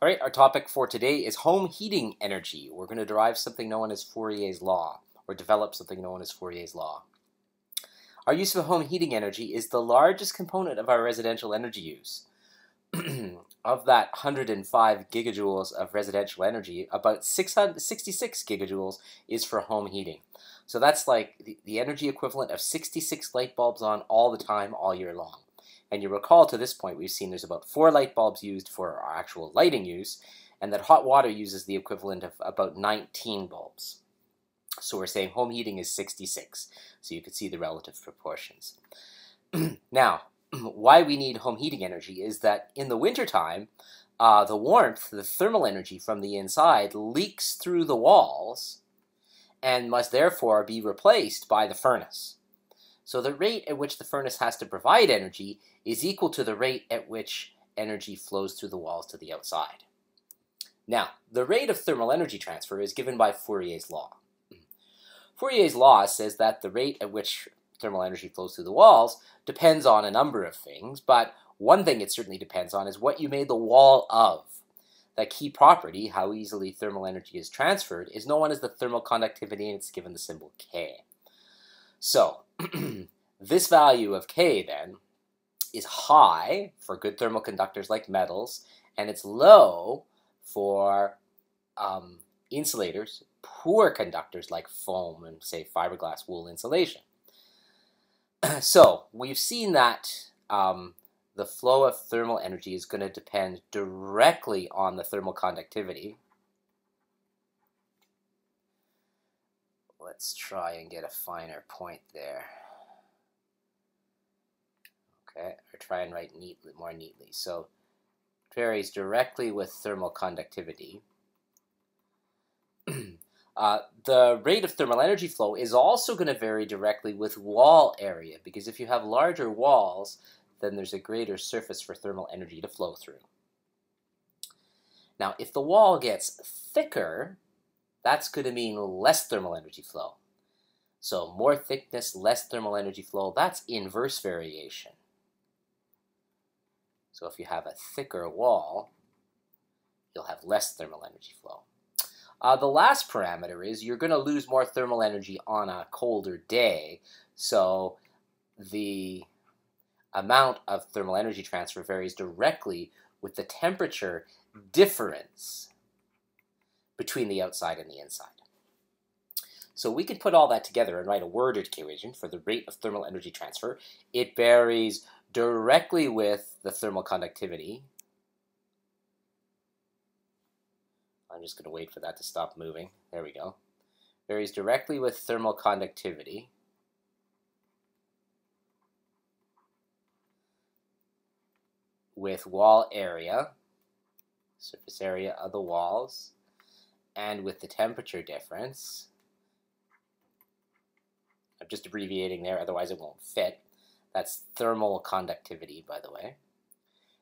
All right, our topic for today is home heating energy. We're going to derive something known as Fourier's law, or develop something known as Fourier's law. Our use of home heating energy is the largest component of our residential energy use. Of that 105 gigajoules of residential energy, about 666 gigajoules is for home heating. So that's like the energy equivalent of 66 light bulbs on all the time, all year long. And you recall to this point we've seen there's about 4 light bulbs used for our actual lighting use, and that hot water uses the equivalent of about 19 bulbs. So we're saying home heating is 66. So you can see the relative proportions. Now, why we need home heating energy is that in the wintertime, the warmth, the thermal energy from the inside leaks through the walls and must therefore be replaced by the furnace. So the rate at which the furnace has to provide energy is equal to the rate at which energy flows through the walls to the outside. Now, the rate of thermal energy transfer is given by Fourier's law. Fourier's law says that the rate at which thermal energy flows through the walls depends on a number of things, but one thing it certainly depends on is what you made the wall of. That key property, how easily thermal energy is transferred, is known as the thermal conductivity, and it's given the symbol K. So, this value of K, then, is high for good thermal conductors like metals, and it's low for insulators, poor conductors like foam and, say, fiberglass wool insulation. So, we've seen that the flow of thermal energy is going to depend directly on the thermal conductivity. Let's try and get a finer point there. Okay, or try and write more neatly. So, it varies directly with thermal conductivity. The rate of thermal energy flow is also going to vary directly with wall area, because if you have larger walls, then there's a greater surface for thermal energy to flow through. Now, if the wall gets thicker, that's going to mean less thermal energy flow. So more thickness, less thermal energy flow, that's inverse variation. So if you have a thicker wall, you'll have less thermal energy flow. The last parameter is you're going to lose more thermal energy on a colder day, so the amount of thermal energy transfer varies directly with the temperature difference between the outside and the inside. So we can put all that together and write a word equation for the rate of thermal energy transfer. It varies directly with the thermal conductivity. I'm just going to wait for that to stop moving. There we go. Varies directly with thermal conductivity. With wall area, surface area of the walls, and with the temperature difference. I'm just abbreviating there, otherwise it won't fit. That's thermal conductivity, by the way.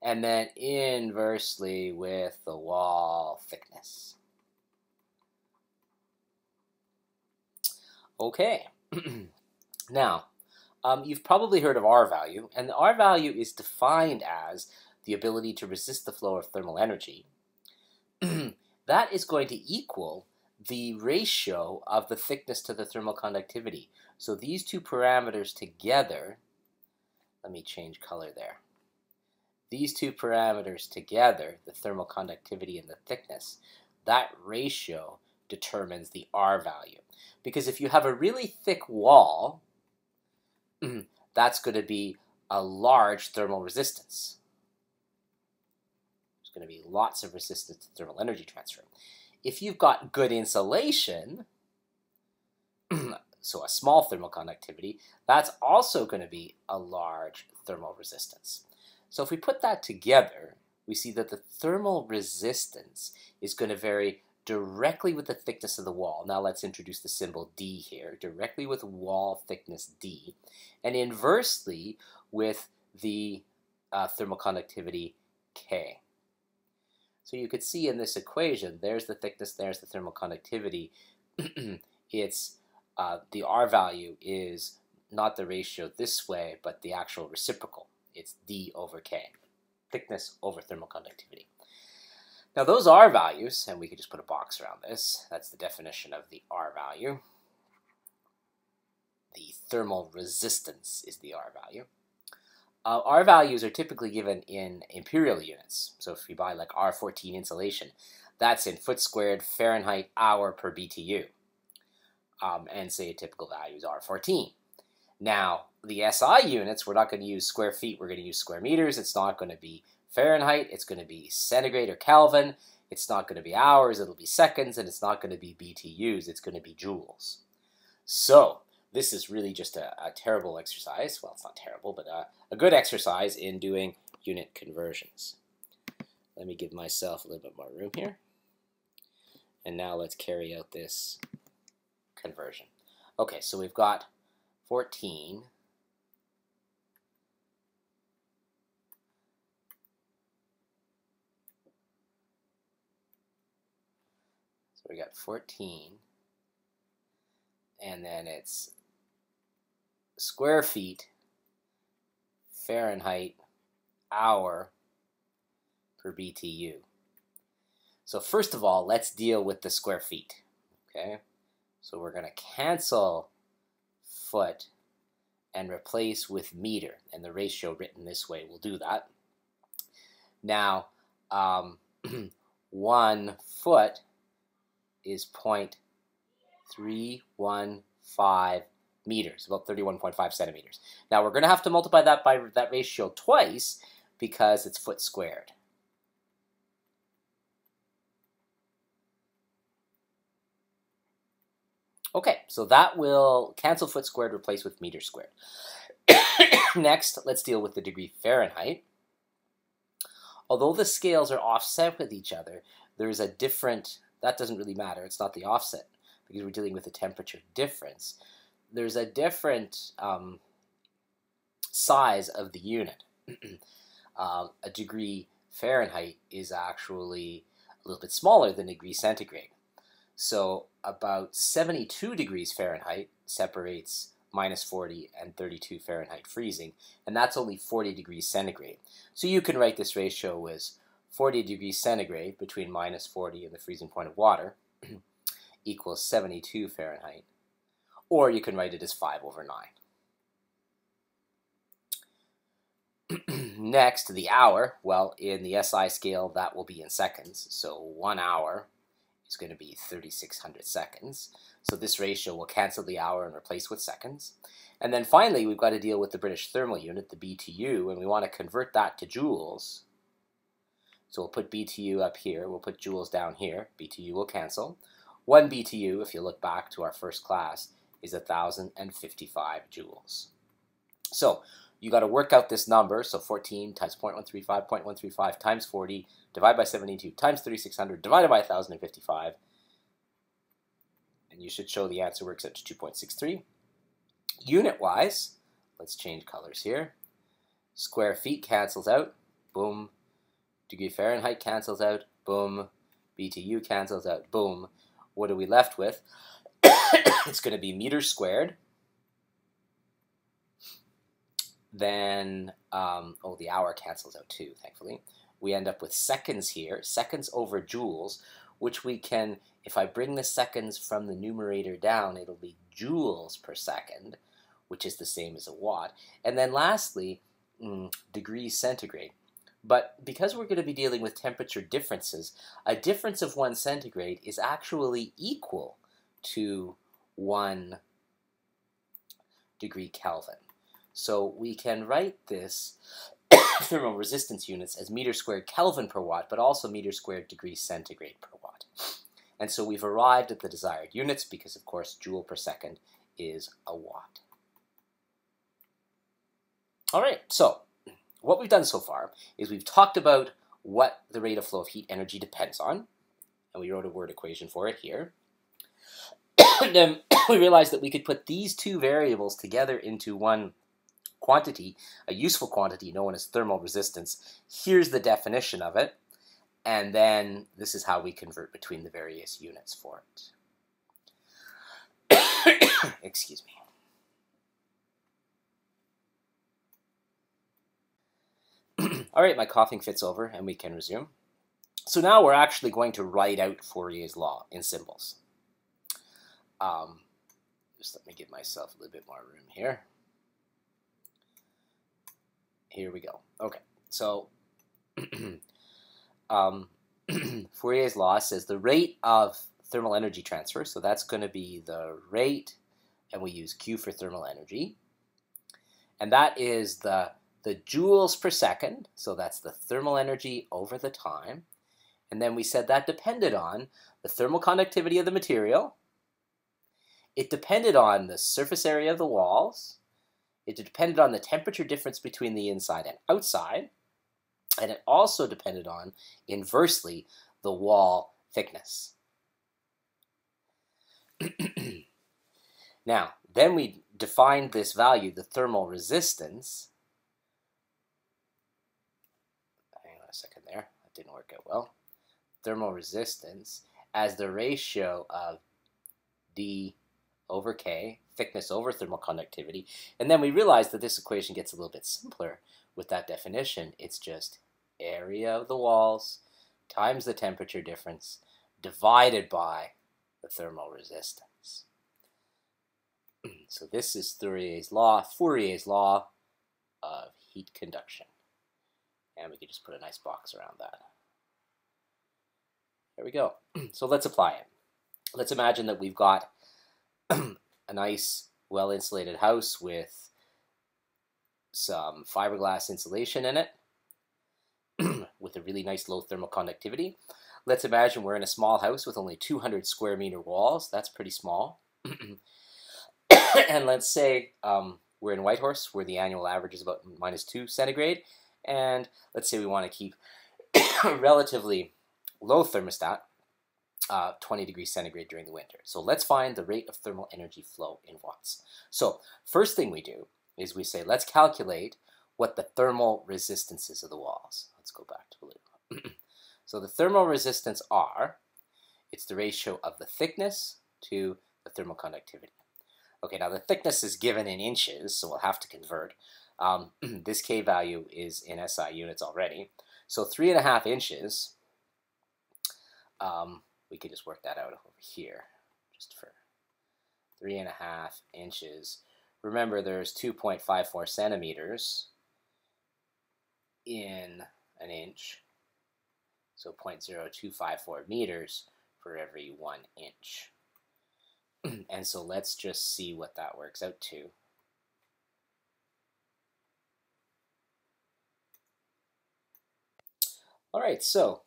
And then inversely with the wall thickness. Okay. Now, you've probably heard of R value, and the R value is defined as the ability to resist the flow of thermal energy. That is going to equal the ratio of the thickness to the thermal conductivity. So these two parameters together, let me change color there. These two parameters together, the thermal conductivity and the thickness, that ratio determines the R value. Because if you have a really thick wall, that's going to be a large thermal resistance. There's going to be lots of resistance to thermal energy transfer. If you've got good insulation, so a small thermal conductivity, that's also going to be a large thermal resistance. So if we put that together, we see that the thermal resistance is going to vary directly with the thickness of the wall. Now let's introduce the symbol D here, directly with wall thickness D, and inversely with the thermal conductivity K. So you could see in this equation, there's the thickness, there's the thermal conductivity. It's the R value is not the ratio this way, but the actual reciprocal. It's D over K, thickness over thermal conductivity. Now those R values, and we could just put a box around this, that's the definition of the R value. The thermal resistance is the R value. R values are typically given in imperial units. So if you buy like R14 insulation, that's in foot squared Fahrenheit hour per BTU. And say a typical value is R14. Now, the SI units, we're not going to use square feet, we're going to use square meters. It's not going to be Fahrenheit, it's going to be centigrade or Kelvin. It's not going to be hours, it'll be seconds, and it's not going to be BTUs, it's going to be joules. So, this is really just a terrible exercise. Well, it's not terrible, but a good exercise in doing unit conversions. Let me give myself a little bit more room here. And now let's carry out this conversion. Okay, so we've got 14 so we got 14 and then it's square feet Fahrenheit hour per BTU. So first of all, let's deal with the square feet. Okay, so we're going to cancel foot and replace with meter, and the ratio written this way will do that. Now, 1 foot is 0.315 meters, about 31.5 centimeters. Now we're going to have to multiply that by that ratio twice because it's foot squared. Okay, so that will cancel foot squared, replace with meter squared. Next, let's deal with the degree Fahrenheit. Although the scales are offset with each other, there's a different, that doesn't really matter, it's not the offset, because we're dealing with a temperature difference. There's a different size of the unit. A degree Fahrenheit is actually a little bit smaller than a degree centigrade. So about 72 degrees Fahrenheit separates minus 40 and 32 Fahrenheit freezing, and that's only 40 degrees centigrade. So you can write this ratio as 40 degrees centigrade between minus 40 and the freezing point of water equals 72 Fahrenheit, or you can write it as 5/9. Next, the hour. Well, in the SI scale, that will be in seconds, so 1 hour is going to be 3,600 seconds. So this ratio will cancel the hour and replace with seconds. And then finally, we've got to deal with the British thermal unit, the BTU, and we want to convert that to joules. So we'll put BTU up here, we'll put joules down here, BTU will cancel. 1 BTU, if you look back to our first class, is 1,055 joules. So you got to work out this number, so 14 times 0.135, 0.135 times 40, divide by 72 times 3,600, divided by 1,055, and you should show the answer works out to 2.63. Unit-wise, let's change colors here. Square feet cancels out, boom. Degree Fahrenheit cancels out, boom. BTU cancels out, boom. What are we left with? It's going to be meters squared. Then, the hour cancels out too, thankfully. We end up with seconds here, seconds over joules, which we can, if I bring the seconds from the numerator down, it'll be joules per second, which is the same as a watt. And then lastly, degrees centigrade. But because we're going to be dealing with temperature differences, a difference of 1 centigrade is actually equal to 1 degree Kelvin. So we can write this thermal resistance units as meter squared Kelvin per watt, but also meter squared degrees centigrade per watt. And so we've arrived at the desired units because, of course, joule per second is a watt. All right, so what we've done so far is we've talked about what the rate of flow of heat energy depends on, and we wrote a word equation for it here. And then we realized that we could put these two variables together into one quantity, a useful quantity known as thermal resistance. Here's the definition of it, and then this is how we convert between the various units for it. Excuse me. All right, my coughing fit's over, and we can resume. So now we're actually going to write out Fourier's law in symbols. Just let me give myself a little bit more room here. Here we go. Okay, so Fourier's law says the rate of thermal energy transfer, so that's going to be the rate, and we use Q for thermal energy, and that is the joules per second, so that's the thermal energy over the time, and then we said that depended on the thermal conductivity of the material, it depended on the surface area of the walls, it depended on the temperature difference between the inside and outside, and it also depended on, inversely, the wall thickness. Now, then we defined this value, the thermal resistance. Hang on a second there, that didn't work out well. Thermal resistance as the ratio of D over K, thickness over thermal conductivity. And then we realized that this equation gets a little bit simpler with that definition. It's just area of the walls times the temperature difference divided by the thermal resistance. So this is Fourier's law of heat conduction. And we can just put a nice box around that. There we go. So let's apply it. Let's imagine that we've got a nice, well-insulated house with some fiberglass insulation in it with a really nice low thermal conductivity. Let's imagine we're in a small house with only 200 square meter walls. That's pretty small. And let's say we're in Whitehorse, where the annual average is about -2 centigrade. And let's say we want to keep a relatively low thermostat, 20 degrees centigrade during the winter. So let's find the rate of thermal energy flow in watts. So first thing we do is we say, let's calculate what the thermal resistance is of the walls. Let's go back to blue. So the thermal resistance R, it's the ratio of the thickness to the thermal conductivity. Okay, now the thickness is given in inches, so we'll have to convert. This K value is in SI units already. So 3.5 inches, we could just work that out over here, just for 3.5 inches. Remember, there's 2.54 centimeters in an inch, so 0.0254 meters for every 1 inch. And so let's just see what that works out to. All right, so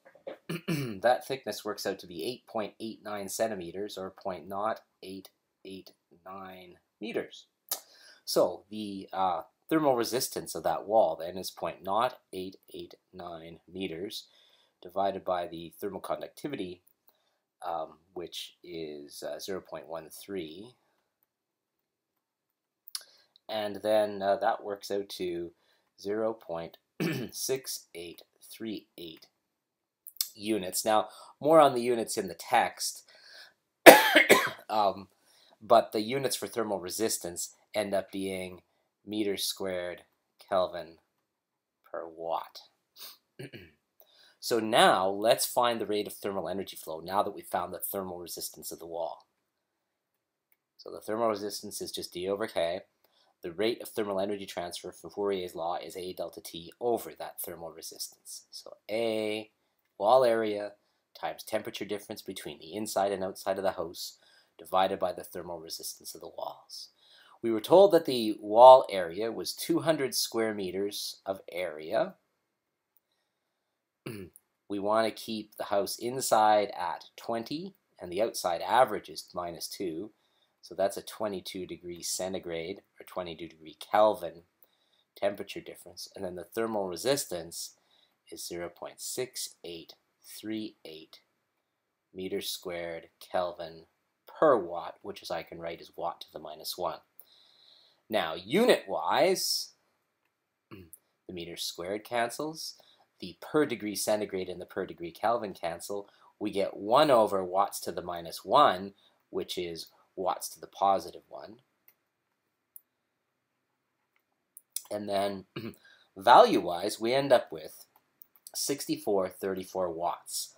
that thickness works out to be 8.89 centimeters, or 0.0889 meters. So the thermal resistance of that wall then is 0.0889 meters divided by the thermal conductivity, which is 0.13. And then that works out to 0.6838 units. Now, more on the units in the text, but the units for thermal resistance end up being meters squared Kelvin per watt. So now let's find the rate of thermal energy flow now that we've found the thermal resistance of the wall. So the thermal resistance is just D over K. The rate of thermal energy transfer from Fourier's law is A delta T over that thermal resistance. So A, wall area, times temperature difference between the inside and outside of the house, divided by the thermal resistance of the walls. We were told that the wall area was 200 square meters of area. We want to keep the house inside at 20, and the outside average is -2. So that's a 22 degrees centigrade, or 22 degree Kelvin temperature difference. And then the thermal resistance is 0.6838 meters squared Kelvin per watt, which as I can write is watt to the -1. Now, unit-wise, the meters squared cancels. The per degree centigrade and the per degree Kelvin cancel. We get 1 over watts to the -1, which is watts to the +1. And then value-wise, we end up with 6434 watts.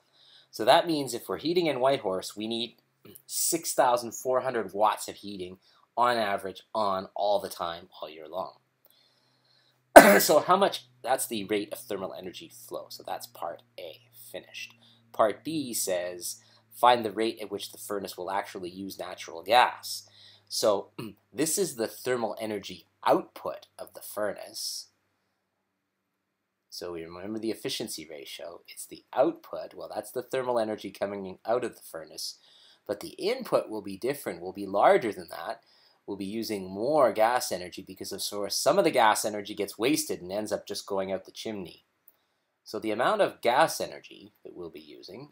So that means if we're heating in Whitehorse, we need 6,400 watts of heating on average on all the time, all year long. So how much, that's the rate of thermal energy flow. So that's part A, finished. Part B says, find the rate at which the furnace will actually use natural gas. So this is the thermal energy output of the furnace. So we remember the efficiency ratio. It's the output, well, that's the thermal energy coming out of the furnace. But the input will be different, will be larger than that. We'll be using more gas energy because of some of the gas energy gets wasted and ends up just going out the chimney. So the amount of gas energy that we'll be using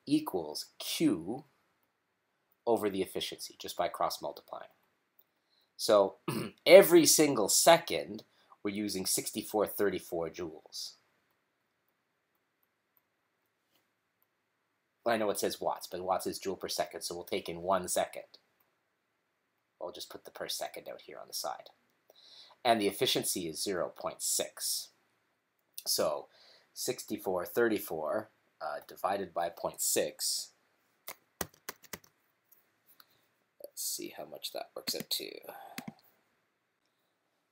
equals Q over the efficiency, just by cross-multiplying. So every single second, we're using 6434 joules. I know it says watts, but watts is joule per second, so we'll take in 1 second. I'll just put the per second out here on the side. And the efficiency is 0.6. So 6434 divided by 0.6. Let's see how much that works out to.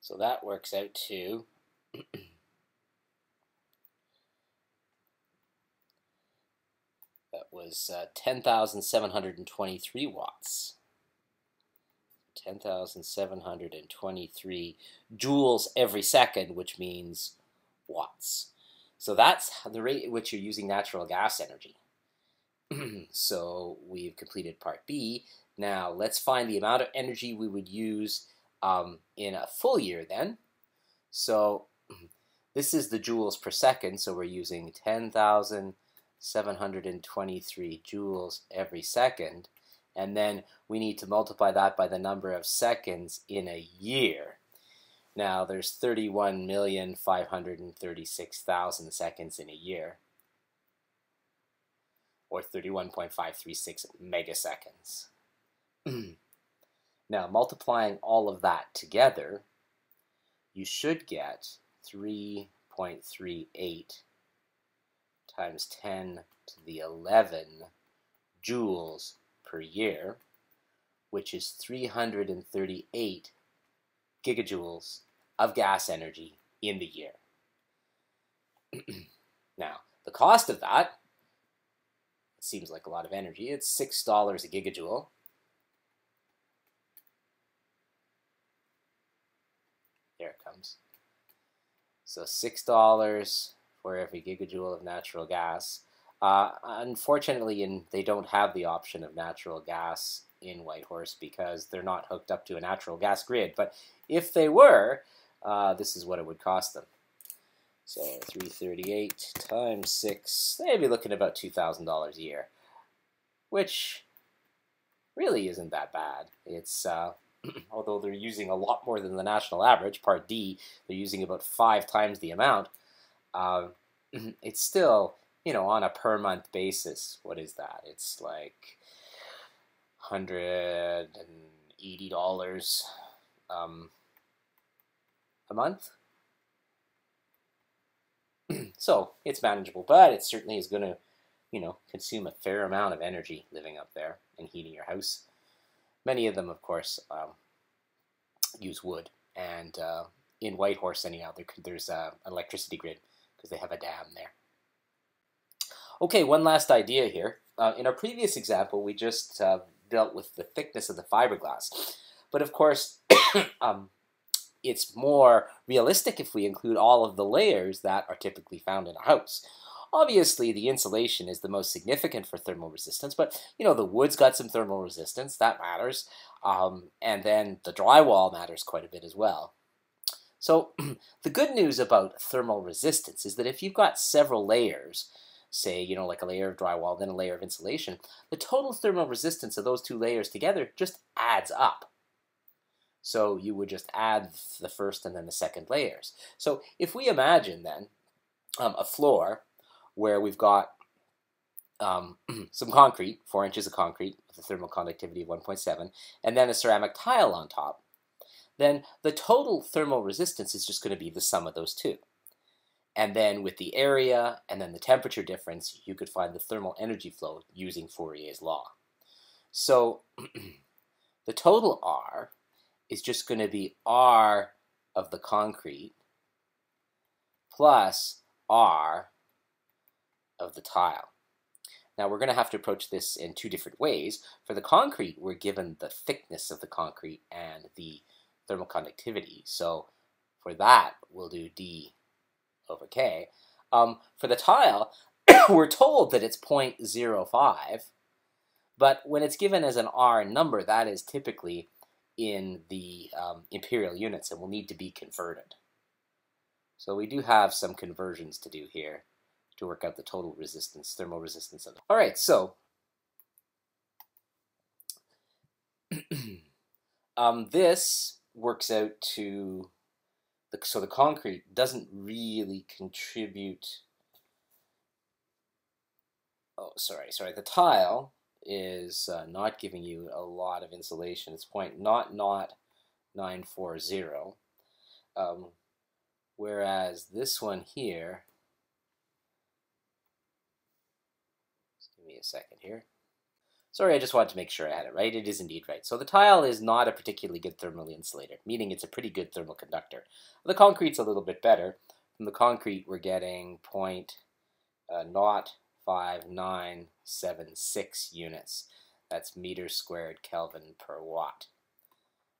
So that works out to that was 10,723 watts. 10,723 joules every second, which means watts. So that's the rate at which you're using natural gas energy. So we've completed part B. Now let's find the amount of energy we would use in a full year then. So this is the joules per second, so we're using 10,723 joules every second. And then we need to multiply that by the number of seconds in a year. Now there's 31,536,000 seconds in a year, or 31.536 megaseconds. Now multiplying all of that together, you should get 3.38 times 10 to the 11 joules per year, which is 338 gigajoules of gas energy in the year. Now, the cost of that, it seems like a lot of energy, it's $6 a gigajoule. There it comes. So $6 for every gigajoule of natural gas. Unfortunately, they don't have the option of natural gas in Whitehorse because they're not hooked up to a natural gas grid. But if they were, this is what it would cost them. So 338 times 6, they'd be looking at about $2,000 a year, which really isn't that bad. It's although they're using a lot more than the national average, Part D, they're using about 5 times the amount. It's still, you know, on a per month basis, what is that? It's like $180 a month. So it's manageable, but it certainly is going to, you know, consume a fair amount of energy living up there and heating your house. Many of them, of course, use wood, and in Whitehorse, anyhow, there's an electricity grid because they have a dam there. Okay, one last idea here. In our previous example, we just dealt with the thickness of the fiberglass, but of course, it's more realistic if we include all of the layers that are typically found in a house. Obviously, the insulation is the most significant for thermal resistance, but you know, the wood's got some thermal resistance, that matters, and then the drywall matters quite a bit as well. So the good news about thermal resistance is that if you've got several layers, say, you know, like a layer of drywall, then a layer of insulation, the total thermal resistance of those two layers together just adds up. So you would just add the first and then the second layers. So if we imagine then a floor where we've got some concrete, 4 inches of concrete with a thermal conductivity of 1.7, and then a ceramic tile on top, then the total thermal resistance is just going to be the sum of those two. And then with the area and then the temperature difference, you could find the thermal energy flow using Fourier's law. So the total R is just going to be R of the concrete plus R of the tile. Now we're going to have to approach this in two different ways. For the concrete, we're given the thickness of the concrete and the thermal conductivity. So for that, we'll do D over K. For the tile, we're told that it's 0.05, but when it's given as an R number, that is typically in the imperial units and will need to be converted. So we do have some conversions to do here to work out the total resistance, thermal resistance of it. All right, so this works out to, so the concrete doesn't really contribute, the tile is not giving you a lot of insulation. It's 0.940, whereas this one here, just give me a second here. Sorry, I just wanted to make sure I had it right. It is indeed right. So the tile is not a particularly good thermal insulator, meaning it's a pretty good thermal conductor. The concrete's a little bit better. From the concrete, we're getting 0.05976 units. That's meters squared Kelvin per watt.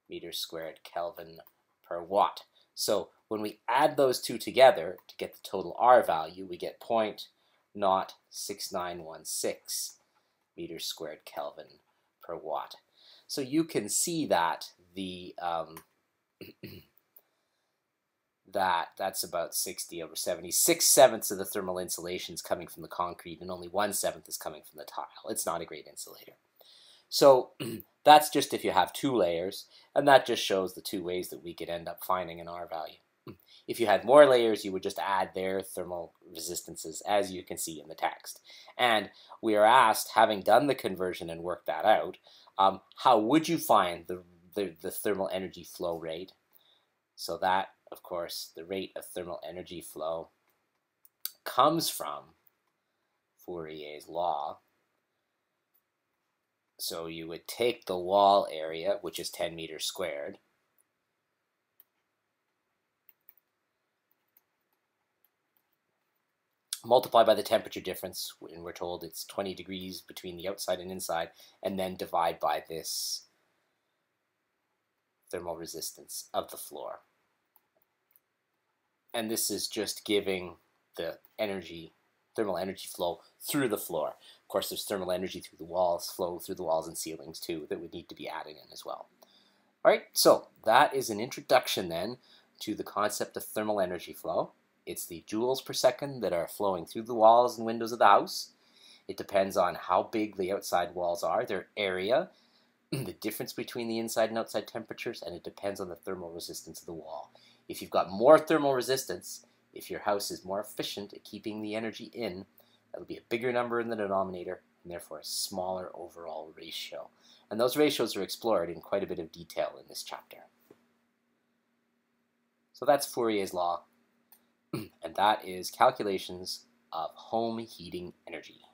Meters squared Kelvin per watt. So when we add those two together to get the total R value, we get 0.06916 meters squared Kelvin per watt. So you can see that the that's about 60 over 70. 6/7 of the thermal insulation is coming from the concrete, and only 1/7 is coming from the tile. It's not a great insulator. So that's just if you have two layers, and that just shows the two ways that we could end up finding an R value. If you had more layers, you would just add their thermal resistances, as you can see in the text. And we are asked, having done the conversion and worked that out, how would you find the thermal energy flow rate? So that, of course, the rate of thermal energy flow comes from Fourier's law. So you would take the wall area, which is 10 meters squared, multiply by the temperature difference, and we're told it's 20 degrees between the outside and inside, and then divide by this thermal resistance of the floor. And this is just giving the thermal energy flow through the floor. Of course, there's thermal energy through the walls, flow through the walls and ceilings too, that would need to be added in as well. All right, so that is an introduction then to the concept of thermal energy flow. It's the joules per second that are flowing through the walls and windows of the house. It depends on how big the outside walls are, their area, the difference between the inside and outside temperatures, and it depends on the thermal resistance of the wall. If you've got more thermal resistance, if your house is more efficient at keeping the energy in, that'll be a bigger number in the denominator, and therefore a smaller overall ratio. And those ratios are explored in quite a bit of detail in this chapter. So that's Fourier's law, and that is calculations of home heating energy.